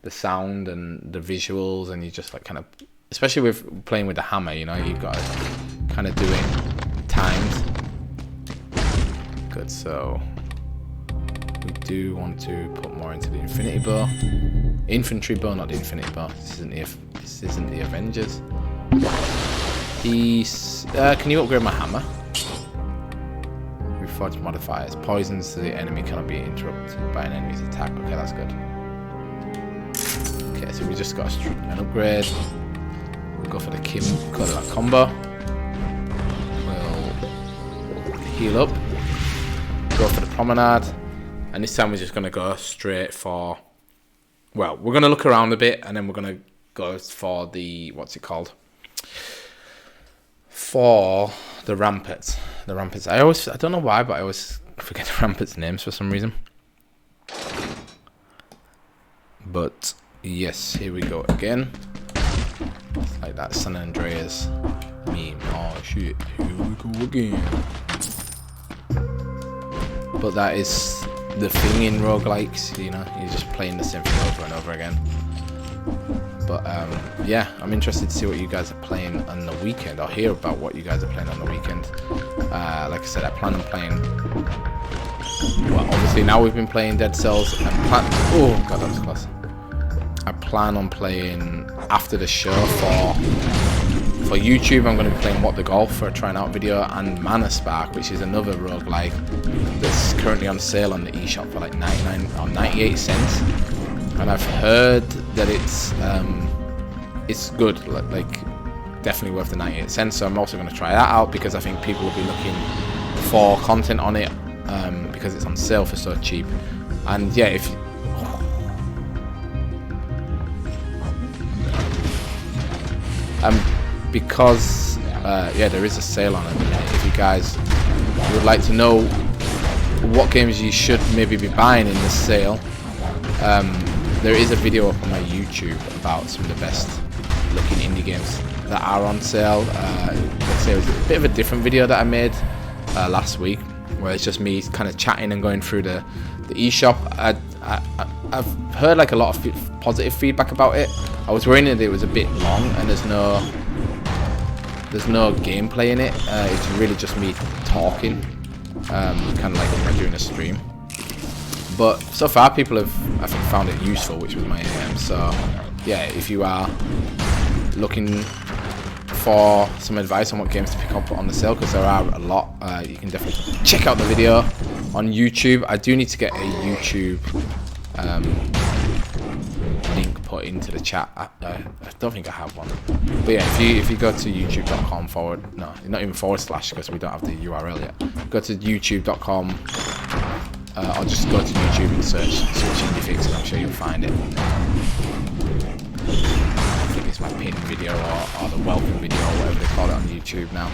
the sound and the visuals, and you just like kind of, especially with playing with the hammer, you know, you've got to kind of do it timed. Good, so we do want to put more into the infantry bow, not the infinity bow. This isn't the Avengers. Can you upgrade my hammer? Reforged modifiers. Poisons to the enemy cannot be interrupted by an enemy's attack. Okay, that's good. Okay, so we just got an upgrade. We'll go for the combo. We'll heal up. Go for the promenade. And this time we're just going to go straight for... Well, we're going to look around a bit, and then we're going to go for the... What's it called? For the ramparts. The ramparts. I don't know why, but I always forget the ramparts' names for some reason. But, yes, here we go again. It's like that San Andreas meme. Oh, shit. Here we go again. But that is... the thing in roguelikes, you know, you're just playing the same thing over and over again. But yeah, I'm interested to see what you guys are playing on the weekend, or hear about what you guys are playing on the weekend. Like I said, I plan on playing, well, obviously now we've been playing Dead Cells. Oh god, that was close. I plan on playing after the show for YouTube. I'm going to be playing What the Golf for a trying out video, and Mana Spark, which is another roguelike that's currently on sale on the eShop for like 99 or 98 cents. And I've heard that it's good, like definitely worth the 98 cents. So I'm also going to try that out, because I think people will be looking for content on it, because it's on sale for so cheap. And yeah, because yeah, there is a sale on it. If you guys would like to know what games you should maybe be buying in this sale, there is a video up on my YouTube about some of the best looking indie games that are on sale. Let's say it was a bit of a different video that I made last week, where it's just me kind of chatting and going through the eShop. I've heard like a lot of positive feedback about it. I was worried that it was a bit long and there's no gameplay in it. It's really just me talking, kind of like when we're doing a stream. But so far people have, I think, found it useful, which was my aim. So yeah, if you are looking for some advice on what games to pick up on the sale, because there are a lot, you can definitely check out the video on YouTube. I do need to get a YouTube link put into the chat. I don't think I have one, but yeah, if you go to youtube.com not even / because we don't have the URL yet. Go to youtube.com, or just go to YouTube and search Indie Fix, and I'm sure you'll find it. I think it's my pinned video or the welcome video, or whatever they call it on YouTube now.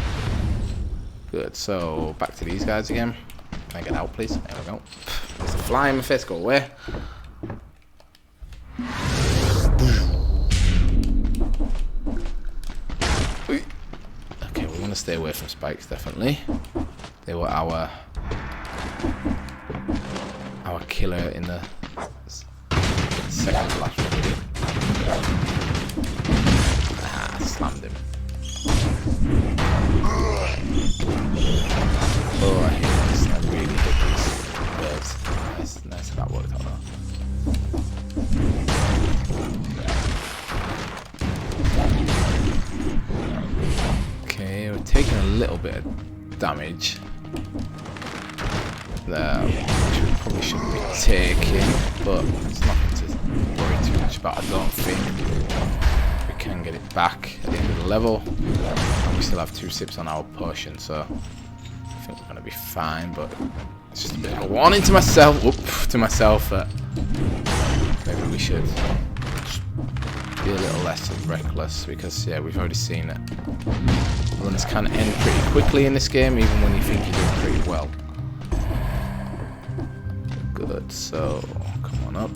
Good, so back to these guys again. Can I get out, please? There we go. There's a fly in my face, go away. Okay, we want to stay away from spikes, definitely. They were our killer in the second to last video. Ah, slammed him. Oh, I hate this. I really hate these birds. Nice that worked out though. Okay, we're taking a little bit of damage there, which we probably shouldn't be taking, but it's nothing to worry too much about. I don't think we can get it back at the end of the level, and we still have 2 sips on our potion, so I think we're gonna be fine. But it's just a bit of a warning to myself, that maybe we should be a little less reckless, because yeah, we've already seen it. Runs can end pretty quickly in this game, even when you think you're doing pretty well. Good, so come on up.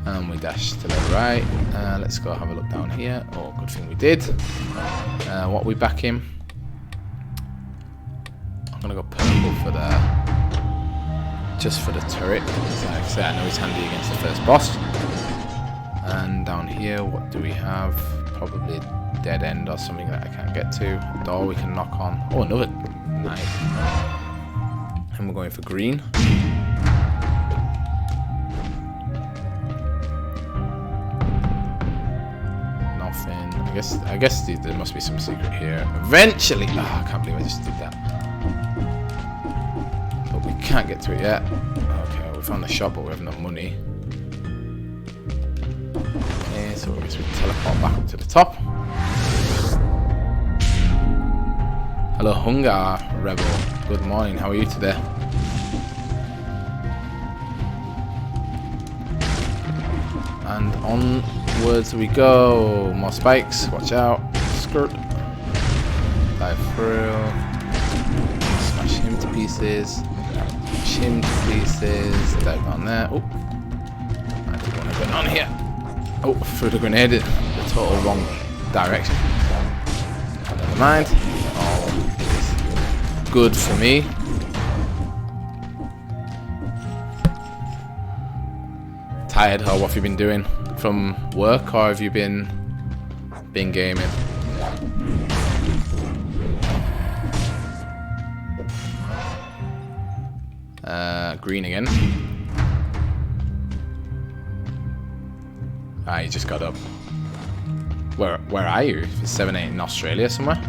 And we dash to the right. Let's go have a look down here. Oh, good thing we did. What are we back in? I'm gonna go purple for just for the turret. Like I say, I know he's handy against the first boss. And down here, what do we have? Probably a dead end or something that I can't get to. A door we can knock on. Oh, another. Nice. And we're going for green. Nothing. I guess there must be some secret here. Eventually. Oh, I can't believe I just did that. But we can't get to it yet. Okay, we found the shop, but we have no money. Okay, so I guess we teleport back up to the top. Hello, Hunger Rebel. Good morning. How are you today? And onwards we go. More spikes. Watch out. Skirt. Dive through. Smash him to pieces. Smash him to pieces. Dive down there. Oh, I didn't want to go down here. Oh, threw the grenade in the total wrong direction. Never mind. Oh, good for me. Tired, or what have you been doing from work, or have you been gaming? Green again. Ah, you just got up. Where are you? It's 7-8 in Australia somewhere.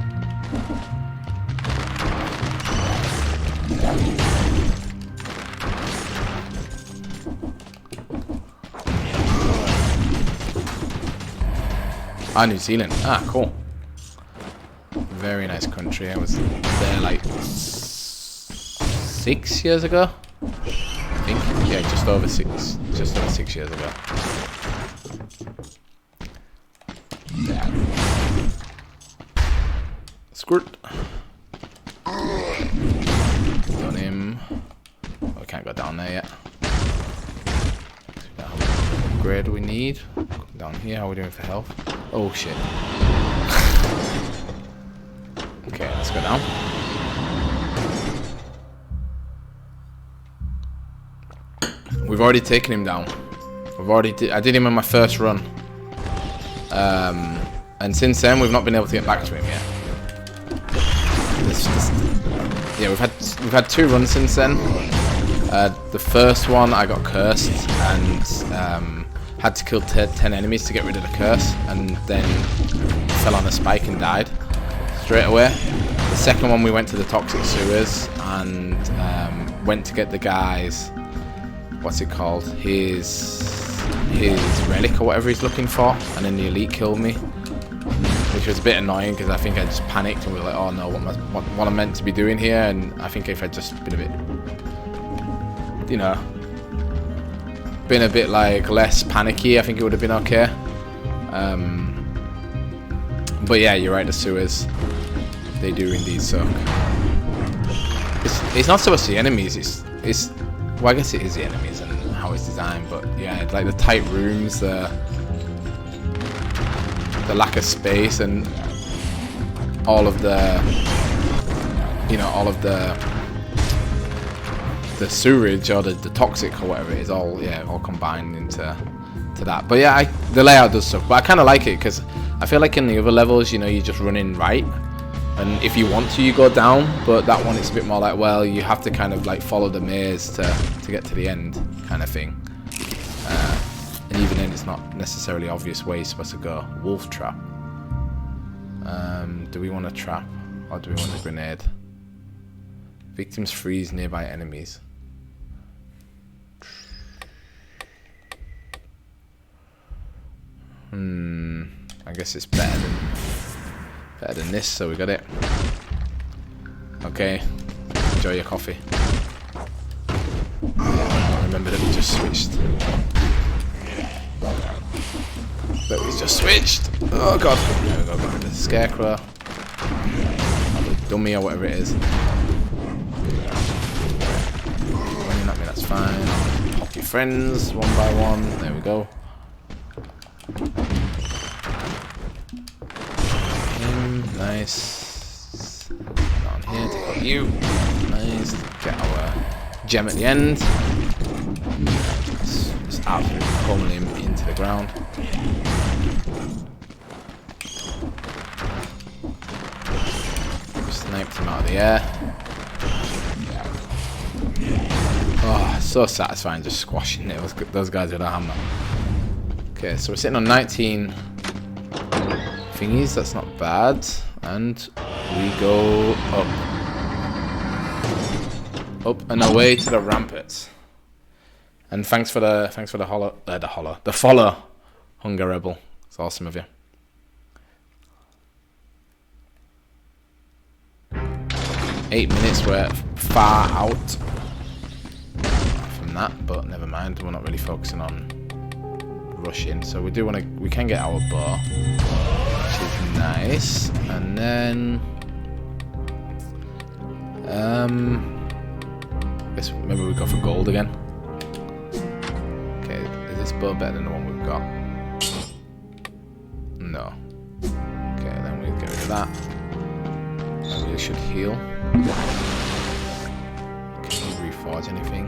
Ah, New Zealand. Ah, cool. Very nice country. I was there like 6 years ago. I think. Yeah, just over 6 years ago. Squirt. Got him. Oh, we can't go down there yet. How much upgrade do we need? Down here, how are we doing for health? Oh shit. Okay, let's go down. We've already taken him down. I did him on my first run. And since then we've not been able to get back to him yet. Yeah, we've had 2 runs since then. The first one I got cursed and had to kill 10 enemies to get rid of the curse, and then fell on a spike and died straight away. The second one we went to the toxic sewers and went to get the guy's, what's it called, his relic or whatever he's looking for, and then the elite killed me, which was a bit annoying because I think I just panicked and was like, oh no, what I'm meant to be doing here. And I think if I'd just been a bit, you know, been a bit like less panicky, I think it would have been okay. But yeah, you're right, the sewers, they do indeed suck. It's not so much the enemies, it's well, I guess it is the enemies and how it's designed, but yeah, like the tight rooms, the lack of space, and all of the, you know, all of the sewerage or the toxic or whatever it is, all combined into that. But yeah, the layout does suck, but I kind of like it because I feel like in the other levels, you know, you just run in right, and if you want to, you go down. But that one, it's a bit more like, well, you have to kind of like follow the maze to get to the end, kind of thing. And even then, it's not necessarily obvious where you're supposed to go. Wolf trap. Do we want a trap, or do we want a grenade? Victims freeze nearby enemies. I guess it's better than this, so we got it. Okay, enjoy your coffee. Remember that we just switched. Oh god. There we go, got rid of the scarecrow. Or the dummy or whatever it is. Running at me, that's fine. Pop your friends one by one. There we go. Nice. Down here, take out you. Nice. Get our gem at the end. Just absolutely pummeling him into to the ground. Sniped him out of the air. Oh, so satisfying just squashing those guys with a hammer. Okay, so we're sitting on 19 thingies. That's not bad. And we go up. Up and away to the ramparts. And thanks for the follow, Hunger Rebel. It's awesome of you. Eight minutes, we're far out from that, but never mind. We're not really focusing on rushing, so we do want to. We can get our bow, which is nice, and then guess maybe we go for gold again. Okay, is this bow better than the one we've got? No. Okay, then we get rid of that. And we should heal. Can we reforge anything?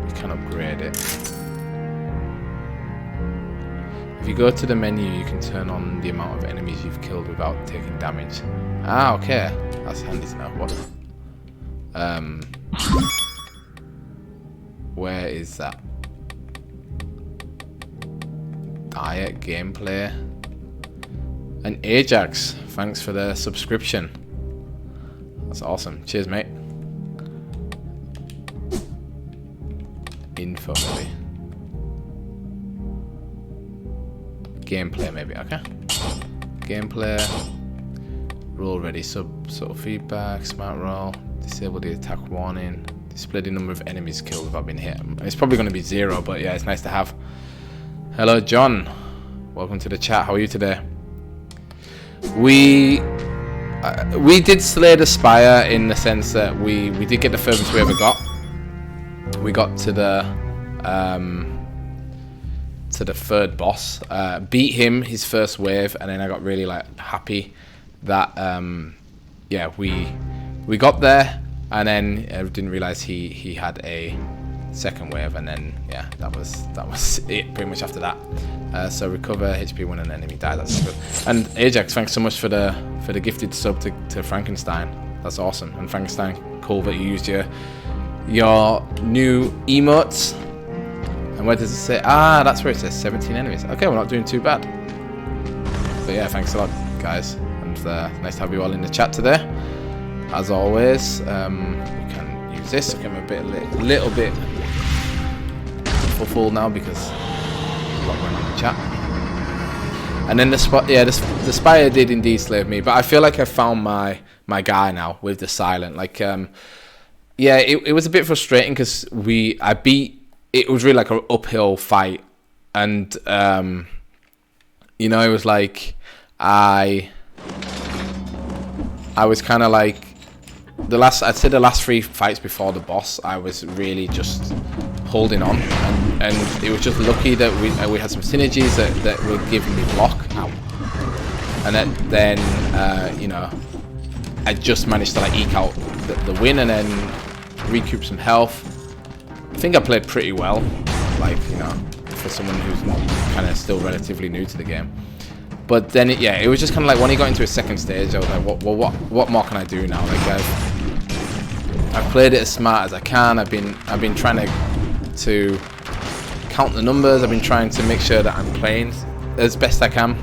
We can upgrade it. If you go to the menu, you can turn on the amount of enemies you've killed without taking damage. Ah, okay. That's handy to know. What? Where is that? Diet gameplay. And Ajax, thanks for the subscription. That's awesome. Cheers, mate. Info, maybe. Gameplay, maybe. Okay. Gameplay. Roll ready. Subtle feedback. Smart roll. Disable the attack warning. Display the number of enemies killed without being hit. It's probably going to be 0, but yeah, it's nice to have. Hello, John. Welcome to the chat. How are you today? We did slay the Spire in the sense that we did get the furthest we ever got. We got to the third boss, beat him his first wave, and then I got really like happy that yeah, we got there, and then I didn't realize he had a second wave, and then yeah, that was it pretty much after that. So recover HP when an enemy dies. That's good. And Ajax, thanks so much for the gifted sub to Frankenstein. That's awesome. And Frankenstein, cool that you used your new emotes. And where does it say? Ah, that's where it says 17 enemies. Okay, we're not doing too bad. So yeah, thanks a lot, guys. And nice to have you all in the chat today. As always, we can use this. Okay, I'm a little bit full now because there's a lot going on in the chat. And then the Spire did indeed slave me, but I feel like I found my guy now with the silent. Like, yeah, it was a bit frustrating because I beat. It was really like an uphill fight, and you know, it was like I was kind of like I'd say the last 3 fights before the boss, I was really just holding on, and it was just lucky that we had some synergies that were giving me block. Ow. And then you know, I just managed to like eke out the win and then recoup some health. I think I played pretty well, like, you know, for someone who's kind of still relatively new to the game. But then it was just kind of like when he got into a second stage, I was like, what more can I do now? Like I've played it as smart as I can. I've been trying to count the numbers. I've been trying to make sure that I'm playing as best I can.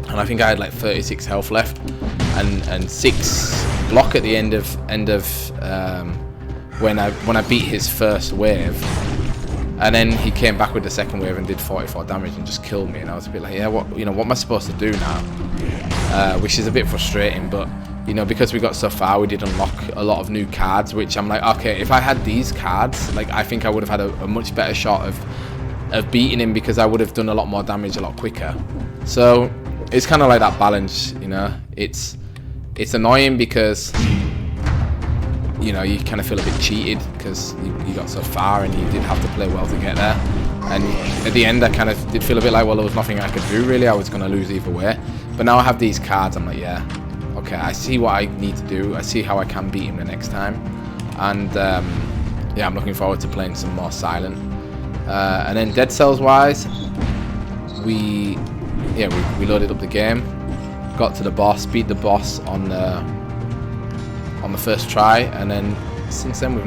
And I think I had like 36 health left, and 6 block at the end of when I beat his first wave, and then he came back with the second wave and did 44 damage and just killed me. And I was a bit like, yeah, what am I supposed to do now? Which is a bit frustrating, but you know, because we got so far, we did unlock a lot of new cards, which I'm like, okay, if I had these cards, like, I think I would have had a much better shot of beating him, because I would have done a lot more damage a lot quicker. So it's kind of like that balance, you know. It's annoying because, you know, you kind of feel a bit cheated because you got so far and you did have to play well to get there. And at the end, I kind of did feel a bit like, well, there was nothing I could do really. I was going to lose either way. But now I have these cards, I'm like, yeah, okay, I see what I need to do. I see how I can beat him the next time. And yeah, I'm looking forward to playing some more silent. And then Dead Cells wise, we loaded up the game, got to the boss, beat the boss on the first try, and then since then we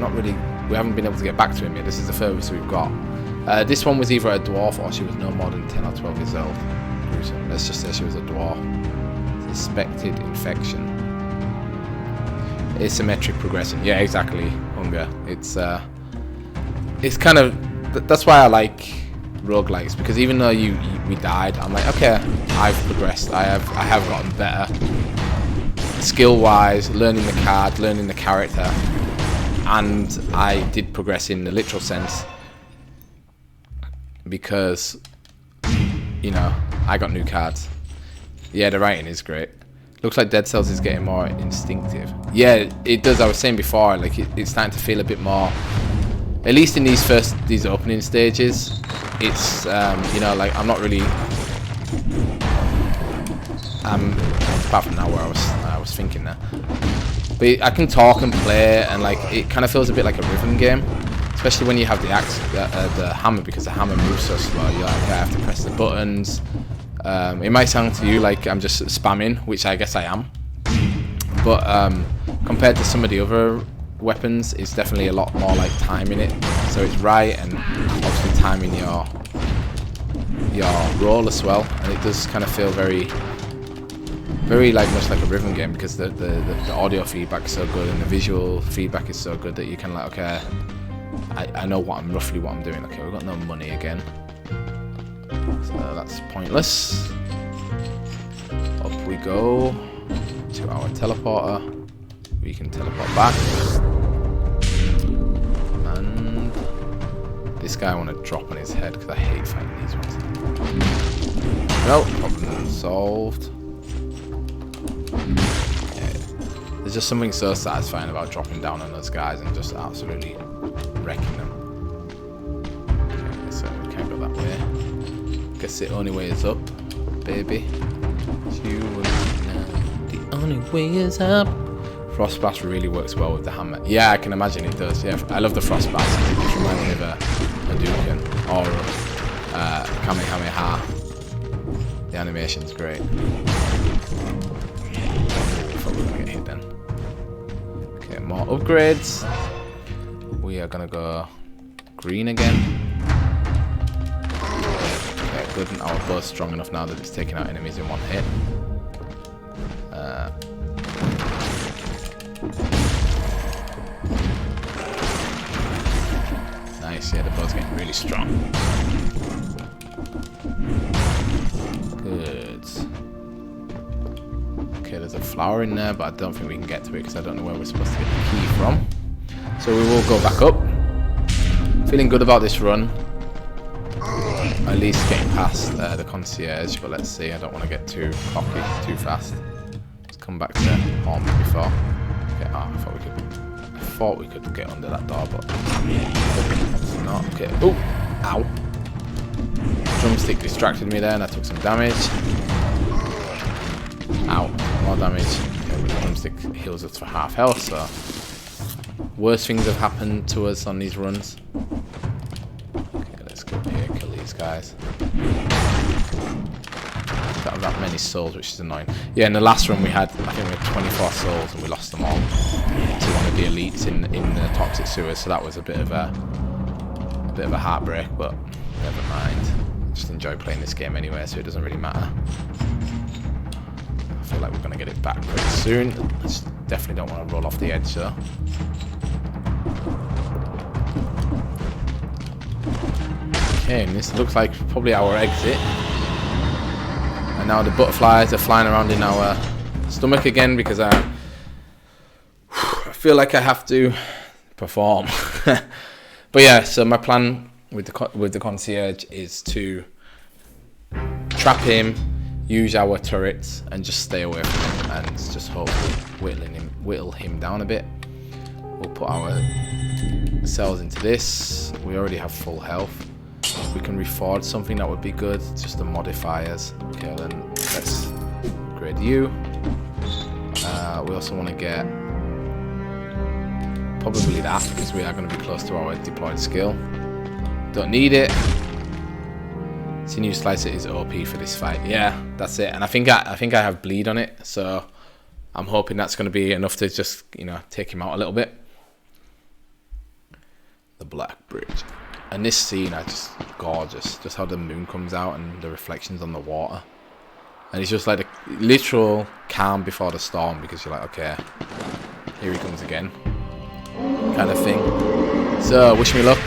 haven't been able to get back to him yet. This is the furthest we've got. This one was either a dwarf or she was no more than 10 or 12 years old. Gruesome. Let's just say she was a dwarf. Suspected infection. Asymmetric progression. Yeah, exactly. Hunger. It's kind of, that's why I like roguelikes, because even though we died, I'm like, okay, I've progressed. I have gotten better. Skill wise, learning the card, learning the character, and I did progress in the literal sense because, you know, I got new cards. Yeah, the writing is great. Looks like Dead Cells is getting more instinctive. Yeah, it does. I was saying before, like it's starting to feel a bit more, at least in these opening stages, it's you know, like I'm not really apart from now where I was thinking that, but I can talk and play, and like it kind of feels a bit like a rhythm game, especially when you have the axe, the hammer, because the hammer moves so slow. You're like, okay, I have to press the buttons. It might sound to you like I'm just spamming, which I guess I am, but compared to some of the other weapons, it's definitely a lot more like timing it, so it's right, and obviously timing your roll as well, and it does kind of feel very like much like a rhythm game, because the audio feedback is so good and the visual feedback is so good that you can like, okay, I know roughly what I'm doing. Okay, we've got no money again, so that's pointless. Up we go to our teleporter. We can teleport back. And this guy I want to drop on his head because I hate fighting these ones. No, problem solved. Yeah. There's just something so satisfying about dropping down on those guys and just absolutely wrecking them. Okay, so we can't go that way. Guess the only way is up, baby. You will know the only way is up. Frost Blast really works well with the hammer. Yeah, I can imagine it does. Yeah, I love the Frost Blast. It just reminds me of a Hadouken or Kamehameha. The animation's great. Thought we were gonna get hit then. Okay, more upgrades. We are gonna go green again. Okay, good. And our bow's strong enough now that it's taking out enemies in one hit. Nice, yeah, the bow's getting really strong. Good. Okay, there's a flower in there, but I don't think we can get to it because I don't know where we're supposed to get the key from. So we will go back up. Feeling good about this run. At least getting past the concierge, but let's see. I don't want to get too cocky too fast. Let's come back to home before. Okay, I thought we could get under that door, but not. Okay. Oh, ow! Drumstick distracted me there, and I took some damage. Ow! More damage. Okay, but the drumstick heals us for half health, so worse things have happened to us on these runs. Okay, let's go up here, kill these guys. Don't have that many souls, which is annoying. Yeah, in the last run we had, I think we had 24 souls, and we lost them all to one of the elites in the toxic sewers. So that was a bit of a heartbreak, but never mind. I just enjoy playing this game anyway, so it doesn't really matter. I feel like we're gonna get it back pretty soon. I just definitely don't want to roll off the edge though. Okay, and this looks like probably our exit. And now the butterflies are flying around in our stomach again because I feel like I have to perform. But yeah, so my plan with the concierge is to trap him, use our turrets, and just stay away from him, and just hopefully whittle him down a bit. We'll put our cells into this. We already have full health. If we can reforge something, that would be good. Just the modifiers. Okay, then let's upgrade you. We also want to get probably that, because we are going to be close to our deployed skill. Don't need it. Sinew Slicer is OP for this fight. Yeah, that's it. And I think I have bleed on it, so I'm hoping that's going to be enough to just, you know, take him out a little bit. The Black Bridge. And this scene, just gorgeous. Just how the moon comes out and the reflections on the water. And it's just like a literal calm before the storm, because you're like, okay, here he comes again, kind of thing. So, wish me luck.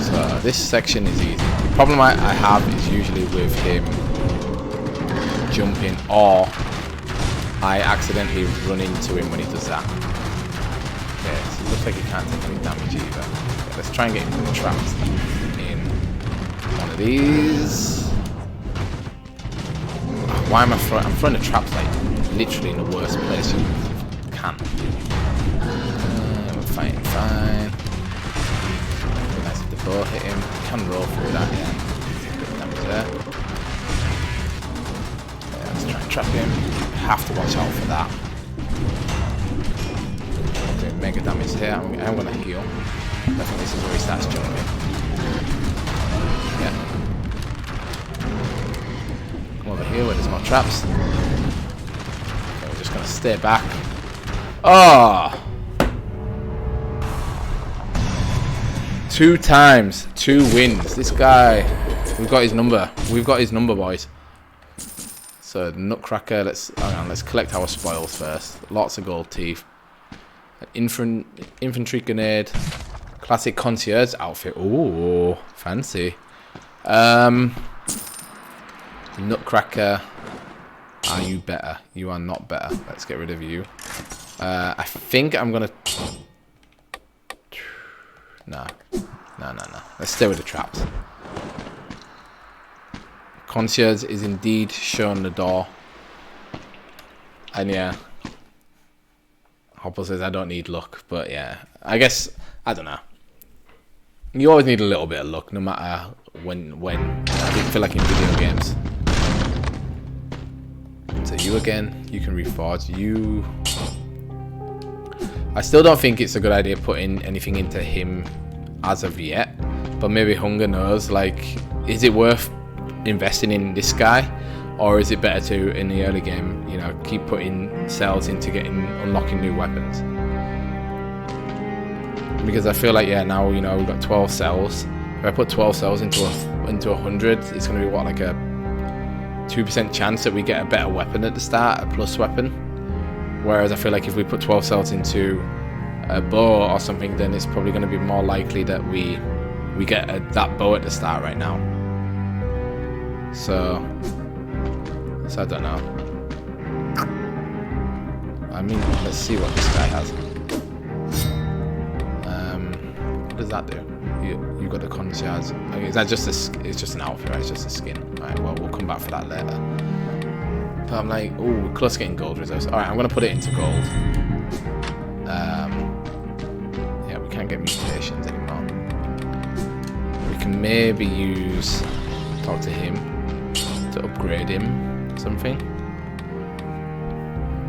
So, this section is easy. The problem I have is usually with him jumping, or I accidentally run into him when he does that. Okay, so it looks like he can't take any damage either. Okay, let's try and get him trapped in one of these. Why am I throwing? I'm throwing the traps like literally in the worst place you can. We're fighting fine. It'd be nice if the bow hit him. Can roll through that, yeah. A bit of damage there. Okay, let's try and trap him. Have to watch out for that. Doing mega damage here. I'm gonna heal. I think this is where he starts jumping. Yeah. Come over here where there's more traps. Okay, we're just gonna stay back. Oh! 2 times, 2 wins. This guy, we've got his number. We've got his number, boys. So Nutcracker, let's collect our spoils first. Lots of gold teeth. An infantry grenade. Classic concierge outfit. Ooh, fancy. Nutcracker. Are you better? You are not better. Let's get rid of you. I think I'm gonna. No. Let's stay with the traps. Concierge is indeed shown the door. And yeah. Hopper says I don't need luck, but yeah. I guess, I don't know. You always need a little bit of luck, no matter when. I didn't feel like in video games. So you again, you can reforge. You. I still don't think it's a good idea putting anything into him as of yet. But maybe Hunger knows, like, is it worth investing in this guy, or is it better to in the early game, you know, keep putting cells into unlocking new weapons? Because I feel like, yeah, now, you know, we've got 12 cells. If I put 12 cells into 100, it's going to be what, like a 2% chance that we get a better weapon at the start, a plus weapon. Whereas I feel like if we put 12 cells into a bow or something, then it's probably going to be more likely that we get that bow at the start right now. So I don't know. I mean, let's see what this guy has. What does that do? You got the concierge. Okay, is that just it's just an outfit, right? It's just a skin. Alright, well, we'll come back for that later. But I'm like, oh, we're close to getting gold reserves. Alright, I'm gonna put it into gold. Yeah, we can't get mutations anymore. We can maybe talk to him to upgrade him or something.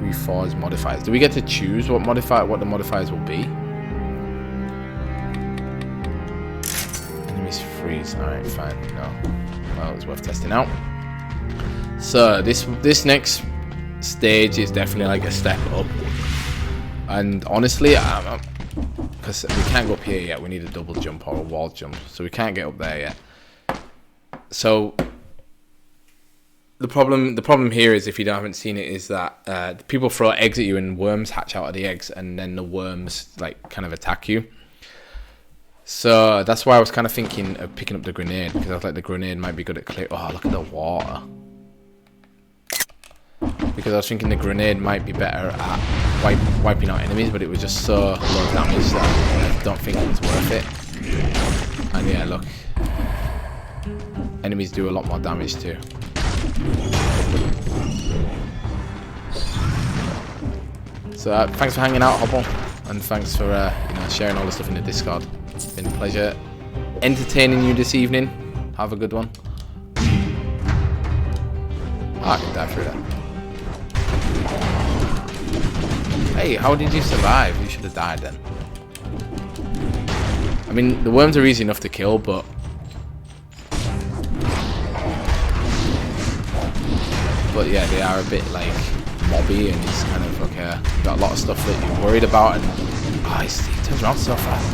Reforge modifiers. Do we get to choose what the modifiers will be? Enemies freeze. Alright, fine. No. Well, it's worth testing out. So this next stage is definitely like a step up. And honestly, because we can't go up here yet, we need a double jump or a wall jump, so we can't get up there yet. So the problem here is, if you haven't seen it, is that people throw eggs at you and worms hatch out of the eggs, and then the worms like kind of attack you. So that's why I was kind of thinking of picking up the grenade, because I was like, the grenade might be good at clear. Oh, look at the water. Because I was thinking the grenade might be better at wiping out enemies, but it was just so low damage that I don't think it was worth it. And yeah, look, enemies do a lot more damage too. So thanks for hanging out, Hobble, and thanks for sharing all the stuff in the Discord. It's been a pleasure entertaining you this evening. Have a good one. Oh, I can die through that. Hey, how did you survive? You should have died then. mean, the worms are easy enough to kill, but yeah, they are a bit like mobby, and it's kind of okay. You've got a lot of stuff that you're worried about, and he turns around so fast.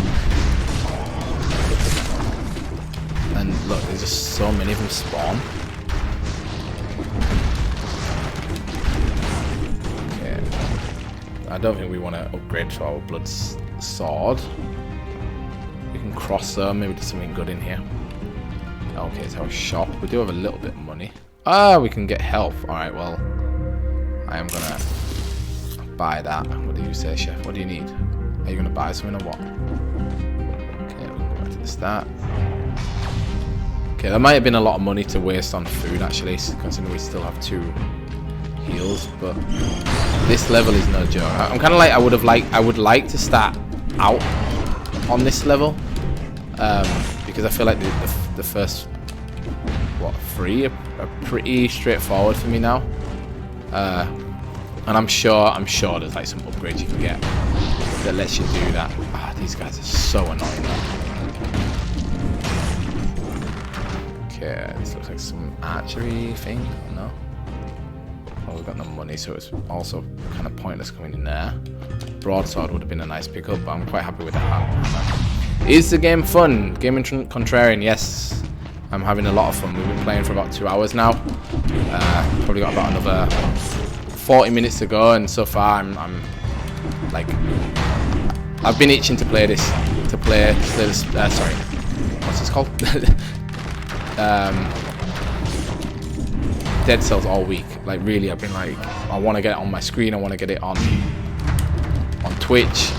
And look, there's just so many of them spawn. Okay, I don't think we want to upgrade to our blood sword. We can cross them, maybe do something good in here. Okay, it's our shop. We do have a little bit of money. We can get health. Alright, well, I am gonna buy that. What do you say, chef? What do you need? Are you gonna buy something or what? Okay, we can go back to the start. Okay, that might have been a lot of money to waste on food, actually, considering we still have 2 heals, but this level is no joke. I'm kind of like, I would like to start out on this level, because I feel like the first, 3 are pretty straightforward for me now, and I'm sure there's like some upgrades you can get that lets you do that. These guys are so annoying though. Okay, this looks like some archery thing. No, we've got no money, so it's also kind of pointless coming in there. Broadsword would have been a nice pickup, but I'm quite happy with that. Is the game fun? Gaming Contrarian, yes. I'm having a lot of fun. We've been playing for about 2 hours now. Probably got about another 40 minutes to go, and so far I'm like, I've been itching to play this. Sorry, what's this called? Dead Cells all week. Like really, I've been like, I want to get it on my screen. I want to get it on Twitch,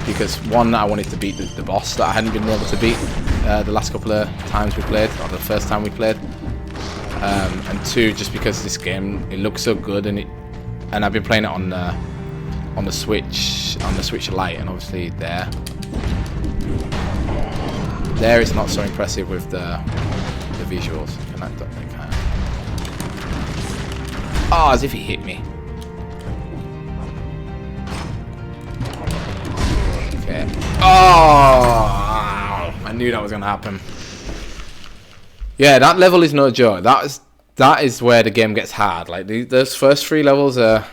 because one, I wanted to beat the boss that I hadn't been able to beat the last couple of times we played, or the first time we played, and 2, just because this game, it looks so good, and I've been playing it on the Switch Lite, and obviously there it's not so impressive with the visuals. As if he hit me. Okay. I knew that was gonna happen. Yeah, that level is no joke. That is where the game gets hard. Like those first 3 levels are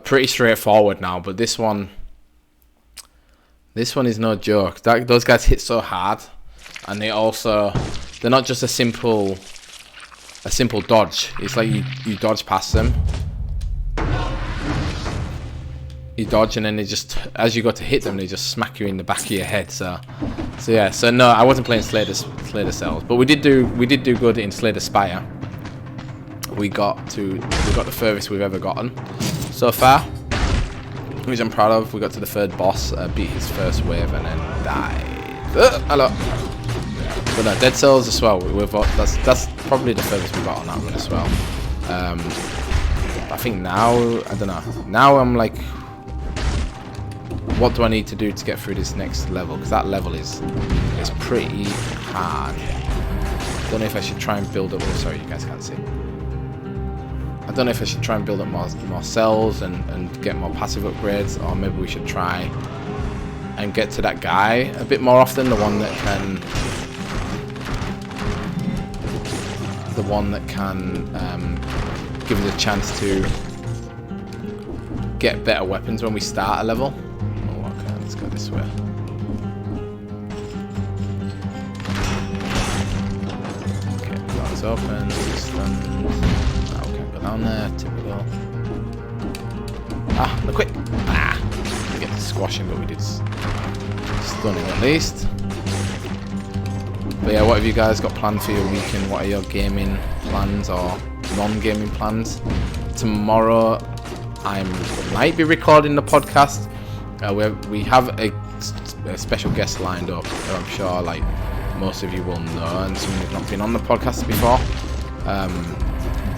pretty straightforward now, but this one is no joke. Those guys hit so hard, and they're not just a simple dodge. It's like you dodge past them. You dodge, and then they just, as you go to hit them, they just smack you in the back of your head. So yeah. So no, I wasn't playing Slay the Cells, but we did do good in Slay the Spire. We got the furthest we've ever gotten so far, which I'm proud of. We got to the 3rd boss, beat his first wave, and then died. Hello. But no, Dead Cells as well. That's probably the furthest we got on that one as well. I think now, I don't know. Now I'm like, what do I need to do to get through this next level? Because that level is pretty hard. Don't know if I should try and build up. Oh, sorry, you guys can't see. I don't know if I should try and build up more cells and get more passive upgrades, or maybe we should try and get to that guy a bit more often. The one that can give us a chance to get better weapons when we start a level. Let's go this way. Okay, doors open, stunned. Oh, we can't go down there, typical. No quick! We get to squash him, but we did stun him at least. But yeah, what have you guys got planned for your weekend? What are your gaming plans or non-gaming plans? Tomorrow, I might be recording the podcast. We have a special guest lined up that I'm sure like most of you will know, and some who've not been on the podcast before.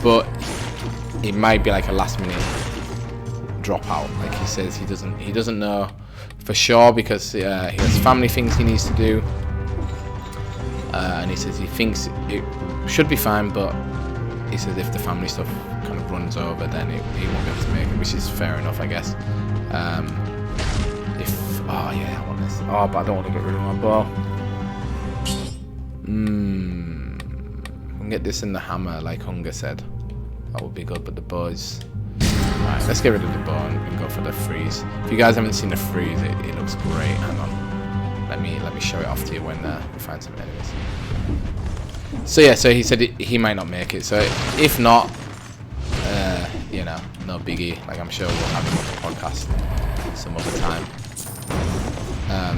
But it might be like a last minute dropout. Like he says, he doesn't know for sure, because he has family things he needs to do, and he says he thinks it should be fine, but he says if the family stuff kind of runs over, then he won't be able to make it, which is fair enough, I guess. If Oh yeah, I want this. Oh, but I don't want to get rid of my bow. I can get this in the hammer, like Hunger said. That would be good, but the bows. Alright, let's get rid of the bow and go for the freeze. If you guys haven't seen the freeze, it looks great. Hang on. Let me show it off to you when we find some enemies. So yeah, so he said he might not make it. So if not, you know, no biggie. Like I'm sure we'll have him on the podcast some other time.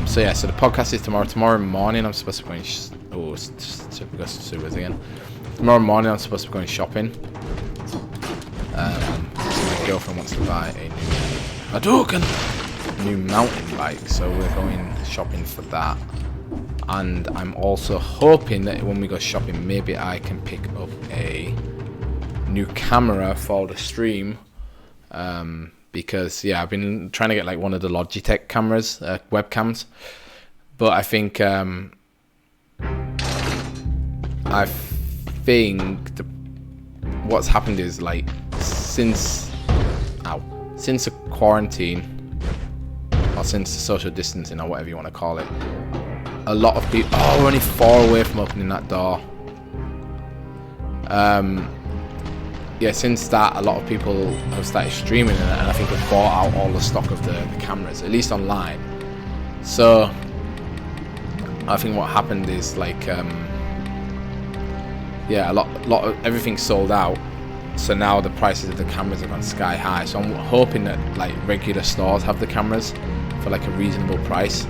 So yeah, so the podcast is tomorrow. Tomorrow morning I'm supposed to be going. We got sewers again. Tomorrow morning I'm supposed to be going shopping. My girlfriend wants to buy a new mountain bike, so we're going shopping for that. And I'm also hoping that when we go shopping, maybe I can pick up a new camera for the stream. Because yeah, I've been trying to get like one of the Logitech cameras, webcams, but I think what's happened is like since the quarantine or since the social distancing or whatever you want to call it, a lot of people. Oh, we're only 4 away from opening that door. Yeah, since that, a lot of people have started streaming, and I think have bought out all the stock of the cameras, at least online. So I think what happened is like, yeah, a lot of everything's sold out. So now the prices of the cameras have gone sky high. So I'm hoping that like regular stores have the cameras for like a reasonable price,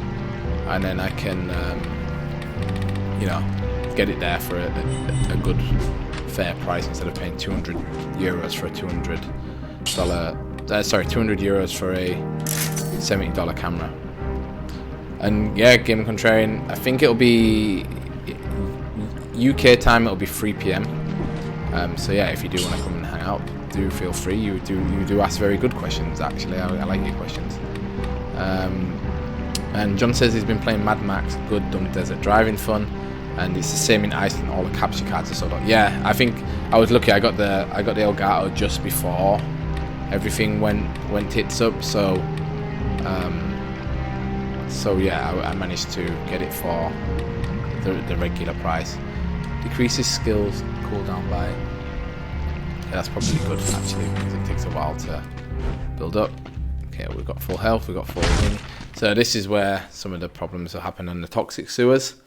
and then I can, you know, get it there for a good, fair price instead of paying €200 for a $200 for a $70 camera. And yeah, Game Contrarian, I think it'll be UK time. It'll be 3 PM. So yeah, if you do want to come and hang out, do feel free. You do ask very good questions. Actually, I like your questions. And John says he's been playing Mad Max. Good dumb desert driving fun. And it's the same in Iceland. All the capture cards are sold out. Yeah, I think I was lucky. I got the Elgato just before everything went tits up. So yeah, I managed to get it for the regular price. Decreases skills cooldown by. Yeah, that's probably good actually, because it takes a while to build up. Okay, we've got full health. We've got full thing. So this is where some of the problems will happen on the toxic sewers.